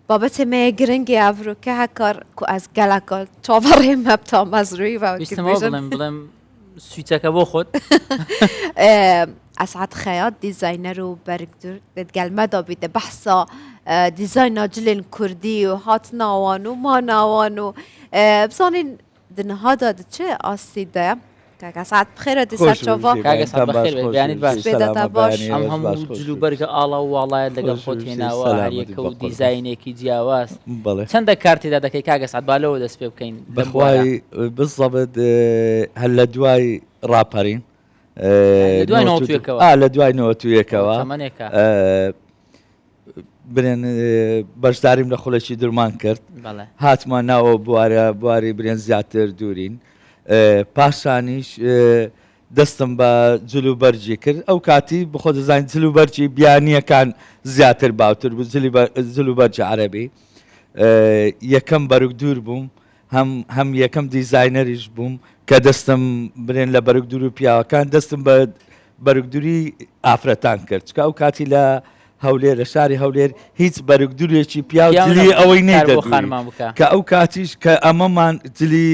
بابت ما گرنگی افرو که هکار کو از گلکال چاوری مبتا مزروی و بیستم بلم سویتك ابو خود اسعد خیاط دیزاینر و برگدور دگل مدا بیده بحثا دیزاین جلن کردی و هات ناوان و ما ناوان و بزانین دنها داد چه آسیده که اسعد بخیر دیسا چوفا كاغا سعد بخير بيانيت باش سبيدة باش هم جلو برق الله والله لقى خوت هنا وهريك وديزاينك جیاواز چند كارتي داك كاغا سعد بالو دس بكاين بخواي بالضبط هلا دواي رابرين لدواي نوتو يكوا لدواي نوتو يكوا برين باشداریم لە خۆڵێکی درمان کرد هاتمان ناوە بواری برێن زیاتر دوورین پاشانیش دەستم بە جلوبەرجی کرد ئەو کاتی بخۆ دەزانین جلوبەرجی بیانیەکان زیاتر باوتر بوو جلوبەرجی عەرەبی یەکەم بەرگ دوور بووم هەم یەکەم دیزاینەریش بووم کە دەستم برێن لە بەرگ دوور و پیاوەکان دەستم بە بەرگدووری ئافرەتان کرد چکە ئەو کاتی لە هەولێر لە شاری هەولێر هیچ بەرگدوورێکی پیاولی ئەوەی نەیدەخانمان بکە کە ئەو کاتیش کە ئەمەمان جلی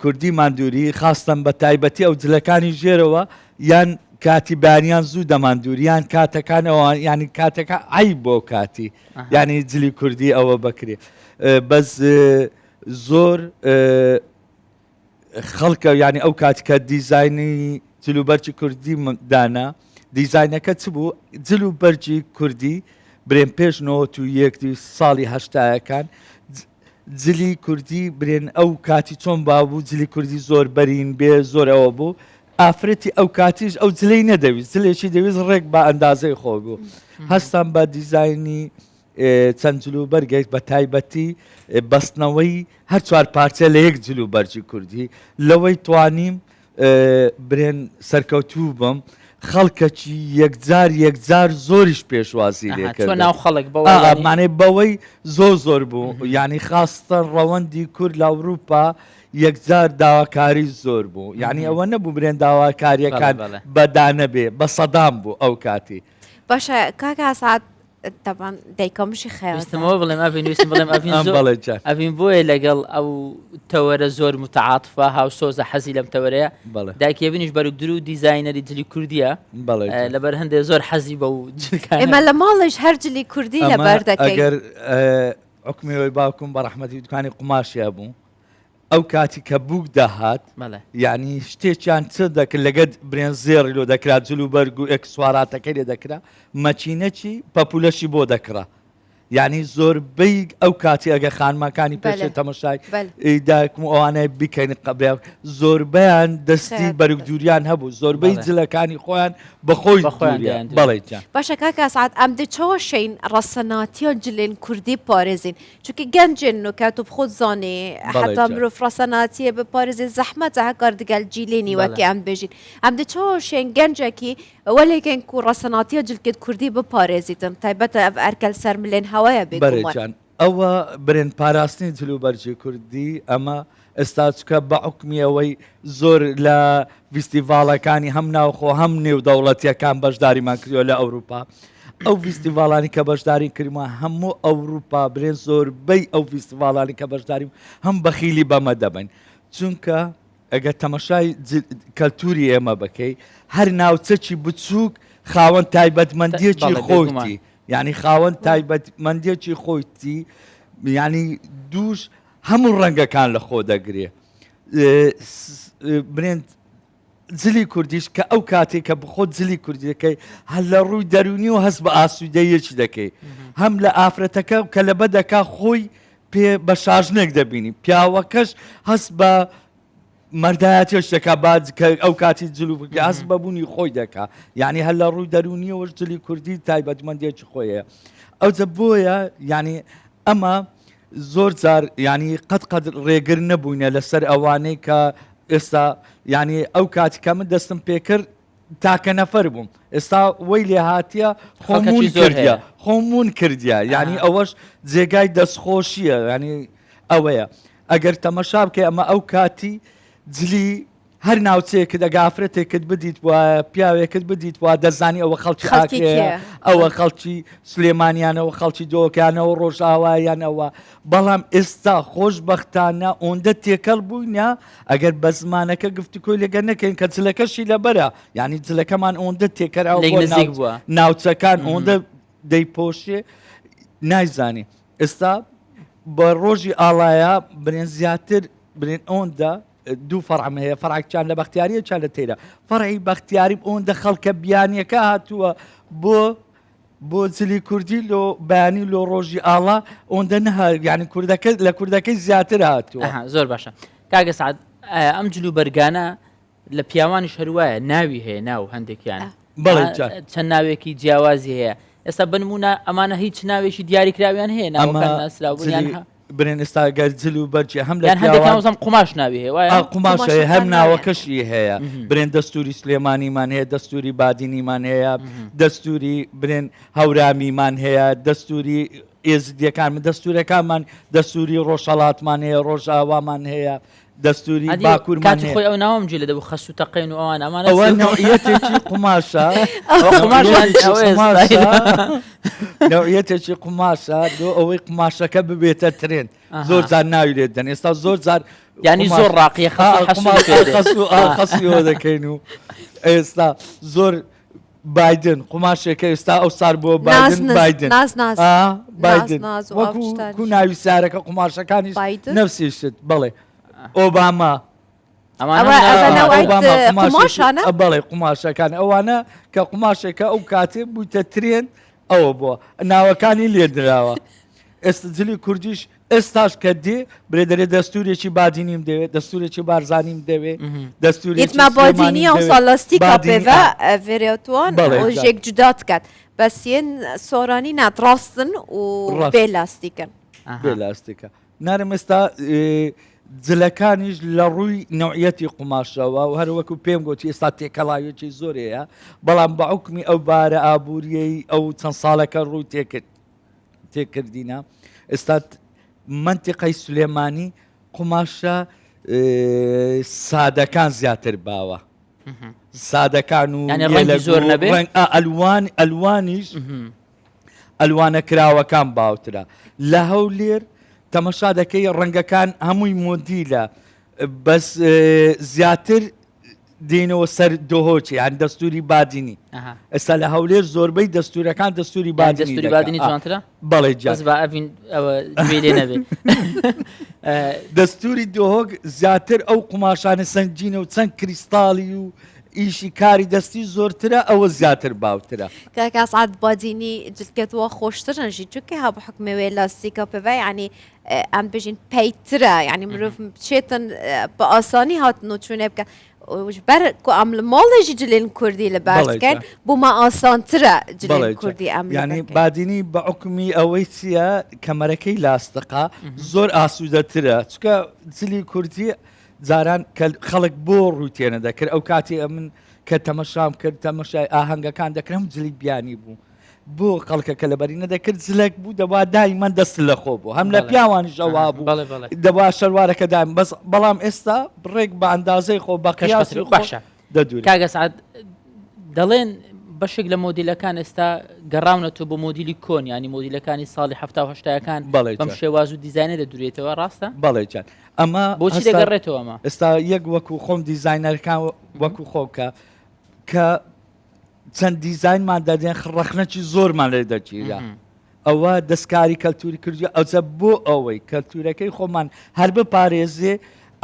کوردی ماندووری خاستن بە تایبەتی ئەو جلەکانی ژێرەوە یان کاتی بانیان زوو دەماندووریان کاتەکانەوە ینی کاتەکە ئای بۆ کاتی ینی جلی کوردی ئەوە بکرێ بەس زۆر خەڵکە ینی ئەو کاتی کە دیزاینی جلوبەرجی کوردی دانا دیزاینەکە چ بوو جلوبەرجی کوردی برێن پێش 91 ساڵی هەشتایەکان جلی کوردی برێن ئەو کاتی چۆن بابوو جلی کوردی زۆر بەرین بێ زۆر ئەوە بوو ئافرەتی ئەو کاتیش ئەو جلەی نەدەویست جلێکی دەویست ڕێک بە ئەندازەی خۆ بوو هەستان بە دیزاینی چەند جلوبەرگێک بە تایبەتی بەستنەوەی هەر چوار پارچە لە یەک جلوبەرجی کوردی لەوەی توانیم برێن سەرکەوتوو بم خەڵکەکی یەکجار زۆریش پێشوازی لێکرد ناو خەڵک مانێ بەوەی زۆر بوو ینی خاستن ڕەوەندی کورد لە ئەوروپا یەکجار داواکاری زۆر بوو یعنی ئەوە نەبوو برێن داواکاریەکان بەدانە بێ بە سەدام بوو ئەو کاتی باشە کاکە سعد طبعا دایکەمشی خەیاستەوە بڵێم ئەڤین بۆیە لەگەڵ ئەو تەوەرە زۆر متعاتفە هاو سۆزە حەزی لەم تەوەرەیە دایکێبنیش بەرگدور و دیزاینەری جلی کوردیە لەبەر هەندێک زۆر حەزی بە و ئێمە لە ماڵش هەر جلی کوردی لەبەر دەکەین ئەگەر حکمیەوەی باوکم بە ڕەحمەتی دوکانی قوماشیە بوو ئەو کاتی کە بووک داهات یعنی شتێکیان چ دەکرد لەگەت برێن زێڕی لۆ دەکرا جلوبەرگ و ئەکسواراتەکەی لێ دەکرا مەچینەکی پەپولەشی بۆ دەکرا یعنی زۆربەی ئەو کاتی ئەگە خانماکانی پێشێت تەمەشای داکم ئەوانەیە بکەین قبل زۆربیان دەستی بەرگدووریان هەبوو زۆربەی جلەکانی خۆیان بەخۆی بەڵێ باشە کاکە سعد ئەم دەچەوە شەین ڕەسەناتیە جلێن کوردی پارێزین چونکە گەنجێن نوکات و بخۆت زانێ حتا مرۆڤ ڕەسەناتیە بپارێزێ زەحمەتە هەکار دەگەل جیلێنی وەکی ئەم بێژین ئەم دەچەوە شەین گەنجێکی وەلێکن و ڕەسەناتیە جلکت کوردی بپارێزیتن تایبەتە ئەف ئەرکەل سەر ملێن هەوایە بێگومان ئەوە برێن پاراستنی جلوبەرجی کوردی ئەمە ئێستا چکە بە حکمیەوەی زۆر لە فیستیڤاڵەکانی هەم ناوخۆ هەم نێودەوڵەتیەکان بەشداریمان کردووە لە ئەوروپا ئەو فیستیڤاڵانی کە بەشداری کردمان هەموو ئەوروپا برێن زۆربەی ئەو فیستیڤاڵانی کە بەشداریم هەم بەخیلی بەمە دەبن چونکە ئەگە تەمەشای کەلتوری ئێمە بکەی هەر ناوچەکی بچووک خاوەن تایبەتمەندیەکی خۆیتی یعنی خاوەن تایبەتمەندیەکی خۆیتی یعنی دووش هەموو ڕەنگەکان لە خۆ دەگرێ برێن جلی کوردیش کە ئەو کاتێک کە بخۆت جلی کوردی دەکەی هەر لە ڕووی دەرونی و هەست بە ئاسوودەیەکی دەکەی هەم لە ئافرەتەکە کە لە بەدەکا خۆی پێ بە شاژنێک دەبینی پیاوەکەش هەست بە مەردایەتیش دەکا باز کە ئەو کاتی جلو بکە هەست بەبوونی خۆی دەکا یعنی هەر لە ڕووی دەرونیەوەش جلی کوردی تایبەتمەندیەکی خۆیە ئەوجە بۆیە یعنی ئەمە زۆر جار ینی قەت ڕێگر نەبووینە لەسەر ئەوانەی کە ئێستا ینی ئەو کاتی کە من دەستم پێکرد تاکە نەفەر بووم ئێستا وەی لێ هاتیە خۆمون کردیە ینی ئەوەش جێگای دەستخۆشیە ینی ئەوەیە ئەگەر تەمەشا بکە ئەمە ئەو کاتی جلی هەر ناوچەیەکت ئەگافرەتێکت بدیت وە پیاوێکت بدیت وە دەزانی ئەوە خەڵکی ئاکەیە ئەوە خەڵکی سلێمانیانەوە خەڵکی دۆکانەوە ڕۆژئاوایانەوە بەڵام ئێستا خۆشبەختانە ئەوەندە تێکەڵ بووینە ئەگەر بە زمانەکە گفتوگۆی لەگەر نەکەین کە جلەکەشی لەبەرە یعنی جلەکەمان ئەوەندە تێکەراوە ناوچەکان ئەوەندە دەیپۆشێ نایزانی ئێستا بە ڕۆژی ئاڵایە برێن زیاتر برێن ئەوەندە دوو فەرعم هەیە فەرعێکیان لە بەختیاریە چا لە تێرە فەرعی بەختیاری ئەوەندە خەڵکە بیانیەکە هاتووە بۆ جلی کوردی لۆ بەیانی لۆ ڕۆژی ئاڵا ئەوەندە نەها یعنی لە کوردەکەی زیاتر هاتووە زۆر باشە کاگە سعد ئەم جلو بەرگانە لە پیاوانی شەروایە ناوی هەیە ناو هەندێکیان چەند ناوێکی جیاوازی هەیە ئێستا بنمونە ئەمانە هیچ ناوێکی دیاریکراویان هەیە ناوەکان ناسراوبوونیان برێن ئێستا گەر جل و بەرجێ هەم لە هەندێکم قوماش ناوی هەیە قوماشەیە هەم ناوەکەشی هەیە برێن دەستوری سلێمانیمان هەیە دەستوری بادینیمان هەیە دەستوری برێن هەورامیمان هەیە دەستوری ئێزدیەکان دەستورەکانمان دەستوری ڕۆژهەڵاتمان هەیە ڕۆژئاوامان هەیە دەستوری باکوورمان هەیە خۆی ئەو ناوم جێ لە دەبوو خەسوو تەقین و ئەوان ئەمانە ئەوە نەوعیەتێکی قوماشە نەوعیەتێکی قوماشە دۆ ئەوەی قوماشەکە ببێتە ترێن زۆر جار ناوی لێ دەن ئێستا زۆر جار ینی زۆر ڕاقیە خەسیەوە دەکەین و ئێستا زۆر بایدن قوماشێکە ئێستا ئەو سار بۆ بایدن وەکو ناوی سارەکە قوماشەکانیش نەفسیشت بڵێ ئۆباما بەڵێ قوماشەکان ئەوانە کە قوماشێکە ئەو کاتێ بوویتە ترێن ئەوە بووە ناوەکانی لێدراوە ئێستا جلی کوردیش ئێستاش کە دێ برێ دەرێ دەستورێکی بادینیم دەوێت دەستورێکی بارزانیم دەوێت دەستوری بادینی ئەو ساڵاستیکا پێڤە ڤێرێتوان ژێک جودا دکات بەسیێن سۆرانی ناتڕاستن و بێ لاستیکن بێ لاستیکە نارم ئێستا جلەکانیش لە ڕووی نوعیەتی قوماشەوە و هەروەکو پێم گوتی ئێستا تێکەڵاوێکی زۆرەیە بەڵام بە حکمی ئەو بارە ئابوووریەی ئەو چەند ساڵەکە ڕووی تێکردینە ئێستا منتیقەی سلێمانی قوماشە سادەکان زیاتر باوە سادەکان و زۆر نەبێ ئەلوانیش ئەلوانە کراوەکان باوترە لە هەولێر تەمەشا دەکەی ڕەنگەکان هەمووی مۆدیلە بەس زیاتر دێنەوە سەر دۆهۆچی یان دەستوری بادینی ئێستا لە هەولێر زۆربەی دەستورەکان دەستوری بادینی جوانترە بەڵێ لێ نەبێت دەستوری دۆهۆک زیاتر ئەو قوماشانە سنگینە و چەند کریستاڵی و ئیشی کاری دەستی زۆرترە ئەوە زیاتر باوترە کاکە سعد بادینی جلکەتەوە خۆشترنژی چونکە ها بە حکمەوەی لاستیکە پێوای ینی ئەم بژین پەیترە ینی مرۆڤ بچێتن بە ئاسانی هاتن و چوونێ بکە بەر ئەم لە ماڵێژی جلێن کوردی لە بەرزکەن بۆمە ئاسانترە جلێن کوردی ئەم ینی بادینی بە حکمی ئەوەی چییە کەمەرەکەی لاستقا زۆر ئاسوودەترە چکە جلی کوردی جاران خەڵک بۆ ڕووتێنە دەکرد ئەو کاتی من کە تەمەشام کرد تەمەشای ئاهەنگەکان دەکرم جلی بیانی بوو بۆ خەڵکەکە لەبەری نەدەکرد زلێک بوو دەوا دایمان دەست لە خۆ بوو هەم لە پیاوانی ژەوا بوو دەوا شەروارەکە دایم بەس بەڵام ئێستا بڕێک بە ئەندازەی خۆ بەقیاسی باشە دەدوێت کاگە سعد دەڵێن بەشێک لە مۆدیلەکان ئێستا گەڕاونەتەوە بۆ مۆدیلی کۆن ینی مۆدیلەکانی ساڵی هەفتاهەشتاکان بەم شێواز و دیزانە دەدورێتەوە ڕاستە بەڵێ جان ئەمە بۆچی دەگەڕێتەوە ئەمە ئێستا یەک وەکو خۆم دیزاینەرەکان وەکو خۆکە کە چەند دیزاینمان دەدێن ڕەخنەکی زۆرمان لێ دەچیرە ئەوە دەستکاری کەلتوری کردووە ئەوجە بۆ ئەوەی کەلتورەکەی خۆمان هەر بپارێزێ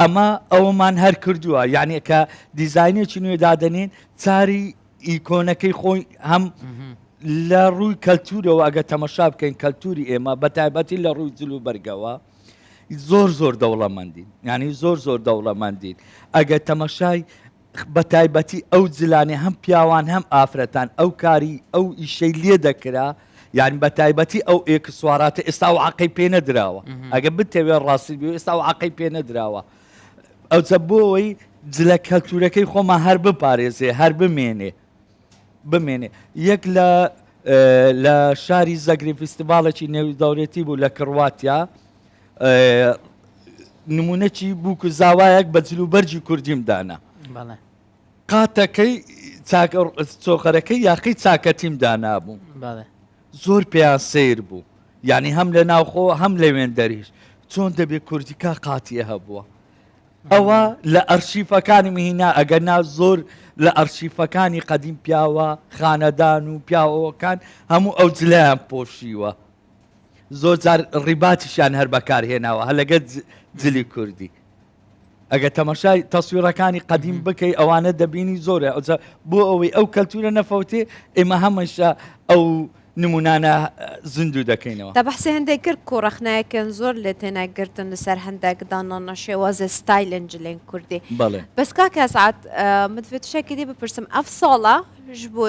ئەمە ئەوەمان هەر کردووە یعنی کە دیزاینێکی نوێ دادەنین چاری ئیکۆنەکەی خۆی هەم لە ڕووی کەلتورەوە ئەگە تەمەشا بکەین کەلتوری ئێمە بە تایبەتی لە ڕووی جلو بەرگەوە زۆر دەوڵەمەندین ینی زۆر دەوڵەمەندین ئەگە تەمەشای بە تایبەتی ئەو جلانێ هەم پیاوان هەم ئافرەتان ئەو کاری ئەو ئیشەی لێ دەکرا یعنی بە تایبەتی ئەو ئێکسواراتە ئێستا و عقەی پێ نەدراوە ئەگە بتەوێ ڕاستی بێ ئێستا و عقەی پێ نەدراوە ئەوجە بۆەوەی جلە کەلتورەکەی خۆمان هەر بپارێزێ هەر بمێنێ یەک لە شاری زەگری فستیڤالێکی نێودەوڵەتی بوو لە کڕواتیا نمونەکی بووکو زاوایەک بە جلوبەرجی کوردیم دانا قاتەکەی چۆقەرەکەی یاقی چاکەتیم دانابوو زۆر پێیان سیر بوو یعنی هەم لە ناوخۆ هەم لەوێن دەریش چۆن دەبێت کوردیکا قاتیە هەبووە ئەوە لە ئەرشیفەکانی مهینا ئەگەرنا زۆر لە ئەرشیفەکانی قەدیم پیاوە خانەدان و پیاوەکان هەموو ئەو جلیان پۆشیوە زۆر جار ڕیباتیشان هەر بەکارهێناوە هە لەگەڵ جلی کوردی ئەگە تەماشای تەسویرەکانی قەدیم بکەی ئەوانە دەبینی زۆرە بۆ ئەوەی ئەو کەلتورە نەفەوتێ ئێمە هەمەشە ئەو نمونانە زیندوو دەکەینەوە تا بەحسی هەندێک کرد کوڕەخنایەکەن زۆر لە تێناگرتن لەسەر هەندێک دانانە شێوازە ستایلن جلێن کوردی بەس کاکە سعات متفێت شێکی دی بپرسم ئەف ساڵە ژ بۆ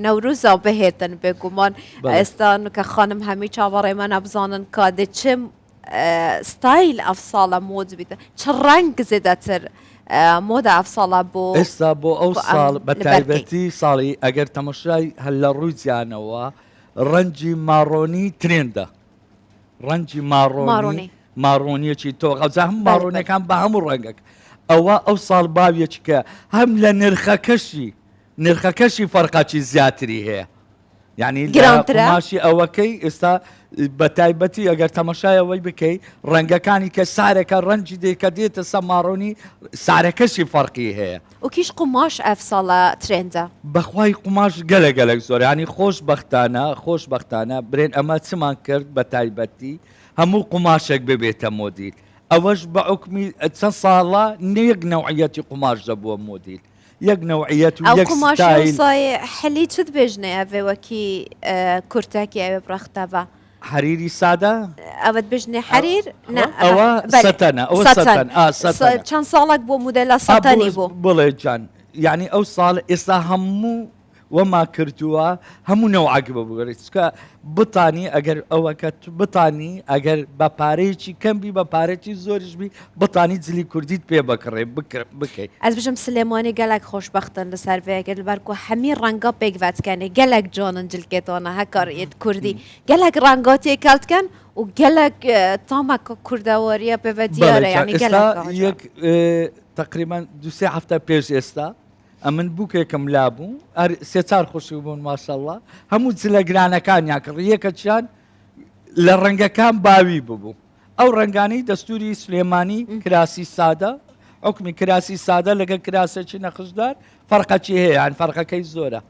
نەوروزا بهێتن بێگومان ئێستا کە خانم هەمی چاوەڕێمە نەبزانن کادێ چم ستایل ئەف ساڵە مۆد بیتە چ ڕەنگ زێدەتر مۆدا ئەف ساڵە بۆ ئێستا بۆ ئەو ساڵ بە تایبەتی ساڵی ئەگەر تەمەشای هەل لە ڕووی جیانەوە ڕەنجی ماڕۆنی ترێندە ڕەنجی ماڕۆنیەکی تۆ غەوزە هەم ماڕۆنیەکان بە هەموو ڕەنگەک ئەوە ئەو ساڵ باویەکە هەم لە نرخەکەشی فەرقاکی زیاتری هەیە یعنی ماشی ئەوەکەی ئێستا بە تایبەتی ئەگەر تەمەشایەوەی بکەی ڕەنگەکانی کە سارێکە ڕەنجی دێکە دێتە سەماڕۆنی سارەکەشی فەرقی هەیە وکیش قماش ئەف ساڵە ترێندە بەخوای قماش گەلە زۆر ینی خۆشبەختانە برێن ئەمە چمان کرد بە تایبەتی هەموو قماشێک ببێتە مۆدیل ئەوەش بە عوکمی چەند ساڵە نەیەک نەوعیەتی قماش دەبووە مۆدیل یەک نەوعیەت و یەک ستایل حەلی چت بێژنێ ئەوێ وەکی کورتێکی ئەوێ بڕەختەبە حەریری سادە ئەوەت بژنێ حەریر ئەوە سەتەنە چەند ساڵێک بۆ مودەلە سەتەنی بوو بڵێ جان یعنی ئەو ساڵ ئێستا هەموو وەما کردووە هەموو نەوعاک ببووێت چکە بتانی ئەگەر ئەوەکە بتانی ئەگەر بە پارەیەکی کەمبی بە پارێکی زۆریشبی بتانی جلی کوردیت پێ بکڕێ بکەیت ئەس بژم سلێمانی گەلک خۆشبەختن لەسەر vێگەل بەرکو هەمی ڕەنگە پێکڤاتکەنێ گەلک جۆنن جلکێتۆنە هەکارێت کوردی گەلک ڕەنگاتی کەلتکەن و گەلک تامەکە کوردەوەریە پێوە دیارە یعنی یەک تقریبا دوسێ هەفتە پێش ئێستا ئەمن بووکێکم لابوو سێ چار خۆشی بوون ماشەڵڵا هەموو جلە گرانەکانیان کرد یەکەچیان لە ڕەنگەکان باوی ببوو ئەو ڕەنگانی دەستوری سلێمانی کراسی سادە حکمی کراسی سادە لەگە کراسێکی نەخشدار فەرقەکی هەیە یان فەرقەکەی زۆرە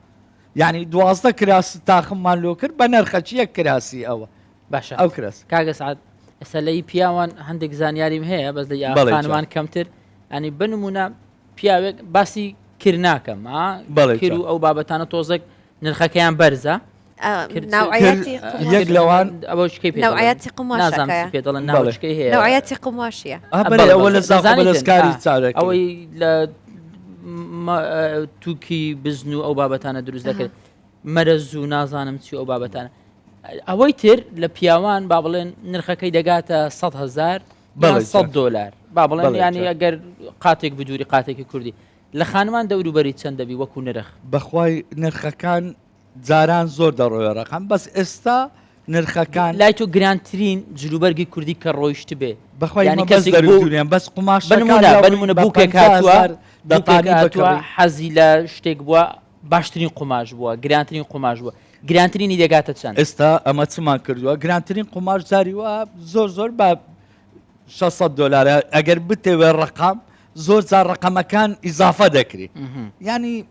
یعنی 12 کراسی تاخممان لۆ کرد بە نرخەکی یەک کراسی ئەوە باشە ئەو کراس کاگە سعات ئێستا لەی پیاوان هەندێک زانیاریم هەیە بەس لە یاخانمان کەمتر ئەنی بنمونە پیاوێک باسی کرد ناکەم کرد و ئەو بابەتانە تۆزێک نرخەکەیان بەرزە یەک لەوان ئەوەشکی نوعەتی قماشەکە پێ دەڵێن ناوچکەی هەیە نوعەتی قماشیە ئەوە لە زاخۆلەسکاری چارەکە ئەوەی لە تووکی بزن و ئەو بابەتانە دروست دەکرد مەرەز و نازانم چی ئەو بابەتانە ئەوەی تر لە پیاوان با بڵێن نرخەکەی دەگاتە 100,000 $100 با بڵێن ینی ئەگەر قاتێک بدووری قاتێکی کوردی لە خانمان دەوروبەری چەند دەبی وەکو نرخ بەخوای نرخەکان جاران زۆر دەڕۆیە ڕقم بەس ئێستا نرخەکان لای تۆ گرانترین جلوبەرگی کوردی کە ڕۆیشت بێ بەخوای کەس دەرونیان بەس قماش بنمونە بووکێک هاتووە حەزی لە شتێک بووە باشترین قماش بووە گرانترین قماش بووە گرانترینی دەگاتە چەند ئێستا ئەمە چمان کردووە گرانترین قماش جاری وە زۆر بە $600 ئەگەر بتێوێ ڕقام زۆر جار ڕقەمەکان ئیزافە دەکری ینی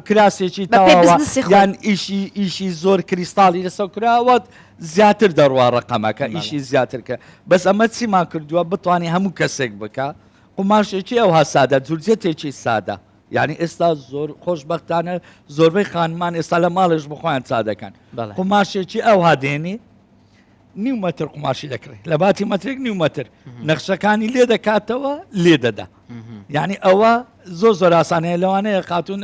کراسێکی تاوە یان ئیشی زۆر کریستاڵی لەسەر کراوە زیاتر دەڕوا ڕقەمەکە ئیشی زیاتر کە بەس ئەمە چیمان کردووە بتوانانی هەموو کەسێک بکە قماشێکی ئەوها سادە جورجێتێکی سادە یعنی ئێستا زۆر خۆشبەختانە زۆربەی خانمان ئێستا لە ماڵش بخۆیان چادەکەن قماشێکی ئەوها دێنی نیو مەتر قماشی دەکرێت لە باتی مەترێک نیو مەتر نەخشەکانی لێ دەکاتەوە لێ دەدا یعنی ئەوە زۆر ئاسانەیە لەوانەیە خاتون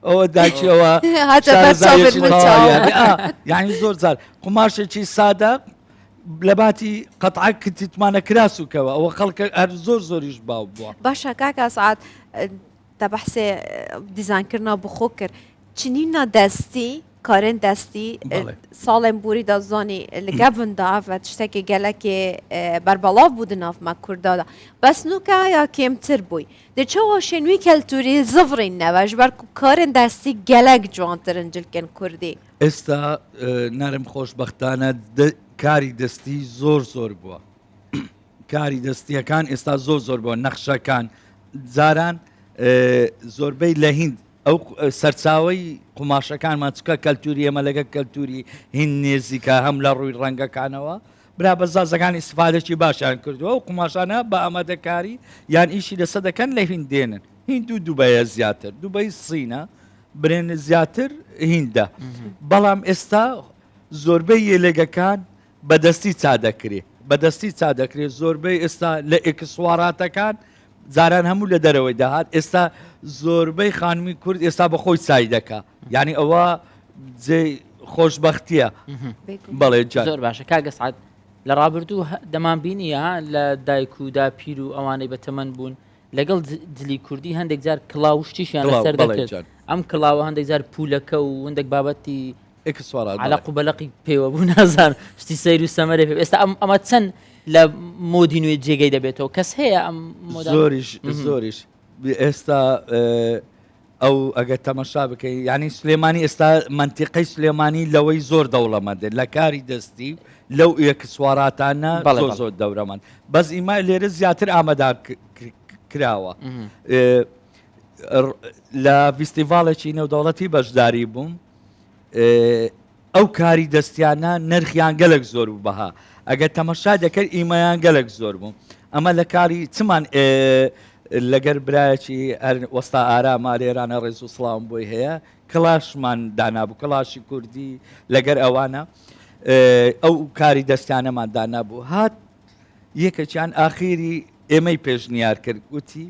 ئەوە داچیەوە یعنی زۆر جار قماشێکی سادە لە باتی قەتعا کتیتمانە کراسوکەوە ئەوە خەڵکە هەر زۆریش باو بووە باشە کاکە سعات تا بەحسێ دیزاینکردنا بخۆ کرد چنینە دەستی کارن دستی سالم بوری دا زانی لگبن دا و تشتکی گلک بربالا بود ناف ما کردا بس نو که یا کمتر بوی ده چه واشنوی کلتوری زفرین نواج بر کارن دستی گلک جوان ترنجل کن کردی استا نرم خوشبختانه کاری دستی زور بوا کاری دستی کان استا زور بوا نقشه کان زاران زۆربەی لە هیند ئەو سەرچاوی قوماشەکانمان چکە کەلتوری ئەمە لەگە کەلتوری هین نێزیکە هەم لە ڕووی ڕەنگەکانەوە برا بەزازەکان ئیسفادێکی باشیان کردووە و قوماشانە بە ئامادەکاری یان ئیشی لەسەر دەکەن لە هیند دێنن هیند و دووبەیە زیاتر دووبەی سینە برێن زیاتر هیندە بەڵام ئێستا زۆربەی یێلێگەکان بەدەستی چادەکرێت زۆربەی ئێستا لە ئێکسواراتەکان زاران هەموو لە دەرەوەی داهات ئێستا زۆربەی خانمی کورد ئێستا بە خۆی چای دەکا یعنی ئەوە جێ خۆشببختیە بەڵێ زۆر باشە کاگە سعات لە ڕابردوو دەمان بینیە لە دایک و دا پیر و ئەوانەی بە تەمەەن بوون لەگەڵ دلی کوردی هەندێک جار کڵاوشتیشیان لەسەر دەکرد ئەم کڵاوە هەندێک جار پولەکە و هەندێک بابەتی علاق و بەلەقی پێوە بوو نازان شتی سەیر و سەمەرێ پێ ئێستا ئەمە چەند لە مۆدی نوێ جێگەی دەبێتەوە کەس هەیە ئەم زۆریش ئێستا ئەو ئەگە تەمەشا بکەی ینی سلێمانی ئێستا منتیقەی سلێمانی لەوەی زۆر دەوڵەمەندێت لە کاری دەستی لەو ئێکسواراتانە زۆر دەورەمەند بەس ئیما لێرە زیاتر ئامادە کراوە لە فیستیڤالێکی نێودەوڵەتی بەشداری بووم ئەو کاری دەستیانە نرخیان گەلک زۆر و بەها ئەگەر تەمەشا دەکرد ئیمەیان گەلک زۆر بوو ئەمە لە کاری چمان لەگەر برایەکی وەستا ئارامە لێرانە ڕێز و سڵاوم بۆی هەیە کلاشمان دانابوو کلاشی کوردی لەگەر ئەوانە ئەو کاری دەستیانەمان دانابوو هات یەکەچیان ئاخیری ئێمەی پێشنیار کرد گوتی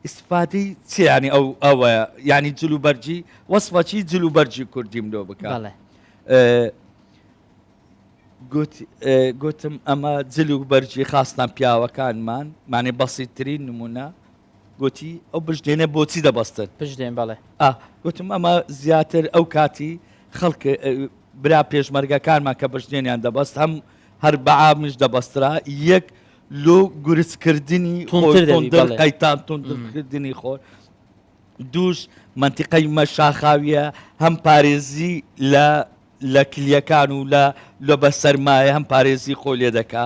ئیسفادەی چیانی ئەوە ینی جلوبەرجی وەسفەچی جلوبەرجی کوردیم لۆ بکە گوتم ئەمە جلوبەرجی خاستان پیاوەکانمان مانێ بەسیترین نمونە گوتی ئەو بژدێنە بۆچی دەبەستن پشتێن بەڵێ گوتم ئەمە زیاتر ئەو کاتی خەڵک برا پێشمەرگەکانمان کە بژدێنیان دەبەست هەم هەر بەعامش دەبەسترا یەک لۆ گورسکردنی قەیتان تونکردنی خۆر دووش منتیقەی مەشاخاویە هەم پارێزی لە کلیەکان و لە بە سەرمایە هەم پارێزی خۆ لێ دەکا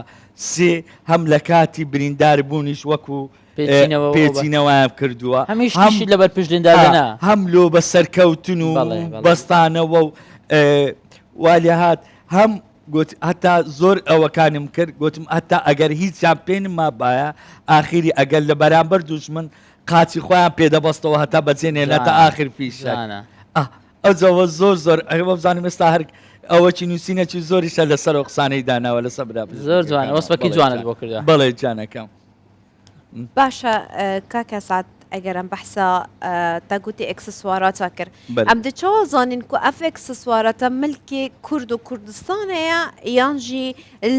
سێ هەم لە کاتی بریندار بوونیش وەکو پێچینەوەیان کردووە هەمیشی لەبەر پشتێندادەنا هەم لۆ بە سەرکەوتن و بەستانەوە و والێ هات هەم گوت هەتا زۆر ئەوەکانم کرد گوتم هەتا ئەگەر هیچیان پێنم مابایە ئاخیری ئەگەر لە بەرامبەر دوژمن قاچی خۆیان پێدەبەستەوە هەتا بەجێنێنێتە ئاخر پیشە ئەوجەوە زۆر ئەوە بزانم ئێستا هەر ئەوەی نووسینەکی زۆریشە لەسەر قسانەی داناوە لەسەر برا زۆر جوانە وەسفەکەی جوانت بۆ کردووە بەڵێ جانەکەم باشە کاکە سعات ئەگەرم بەحسا تاگوتی ئەکسسواراتە کرد ئەم دەچەوە زانین کو ئەف ئەکسسوارەتە ملکی کورد و کوردستانەیە یانجی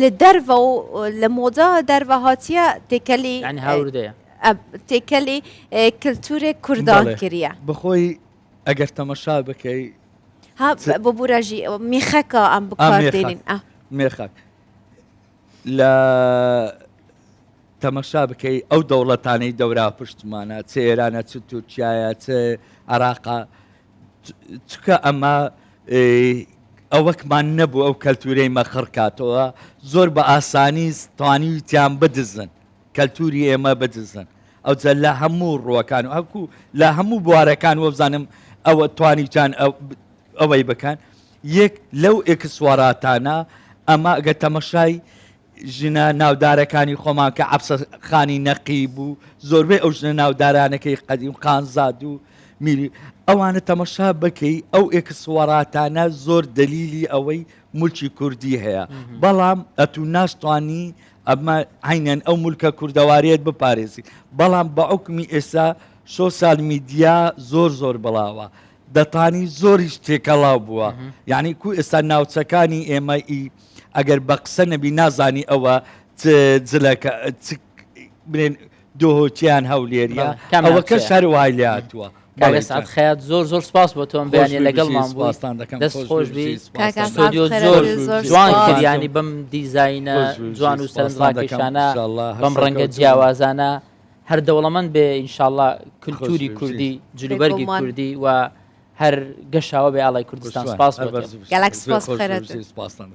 لە دەرڤە و لە مۆدا دەرڤە هاتیە تێکەلی هاوردەیە تێکەلی کلتورێ کوردان کردە بخۆی ئەگەر تەمەشا بکەی بۆ بورەژی میخەکە ئەم بکاردێنین مێخەک لە تەمەشا بکەی ئەو دەوڵەتانەی دەورا پشتمانە چ ئێرانە چ تورکایە چ عێراقا چکە ئەمە ئەوەکمان نەبوو ئەو کەلتورەی مەخڕکاتەوە زۆر بە ئاسانی توانیویان بدزن کەلتوری ئێمە بدزن ئەو جە لە هەموو ڕووەکان و هەکوو لە هەموو بوارەکان وە بزانم ئەوە توانیان ئەوەی بکەن یەک لەو ئێکسواراتانە ئەمە ئەگە تەمەشای ژنە ناودارەکانی خۆمان کە عەبسەخانی نەقیب و زۆربەی ئەو ژنە ناودارانەکەی قەدیم خانزاد و میری ئەوانە تەمەشا بکەی ئەو ئێکسواراتانە زۆر دلیلی ئەوەی مولکی کوردی هەیە بەڵام ئەتو ناشتوانی ئەمە عینەن ئەو مولکە کوردەوارێت بپارێزی بەڵام بە حوکمی ئێستا سۆسیال میدیا زۆر بڵاوە دەتانی زۆریش تێکەڵاو بووە یعنی کو ئێستا ناوچەکانی ئێمە ئەگەر بە قسە نەبی نازانی ئەوە بنێن دۆهۆچیان هەولێریە ئەوە کە شەر وای لێ هاتووە کاگە سعات خەیات زۆر سپاس بۆ تۆم بەیانە لەگەڵمان بووی دەست خۆش بی ستۆدیۆ زۆر جوان کردیانی بەم دیزاینە جوان و سەرنجڕاکێشانە بەم ڕەنگە جیاوازانە هەر دەوڵەمەند بێ ئینشاءڵڵا کولتوری کوردی جلوبەرگی کوردی و هەر گەشاوە بێ ئاڵای کوردستان سپاس بۆ گەلەک سپاس بخێرێت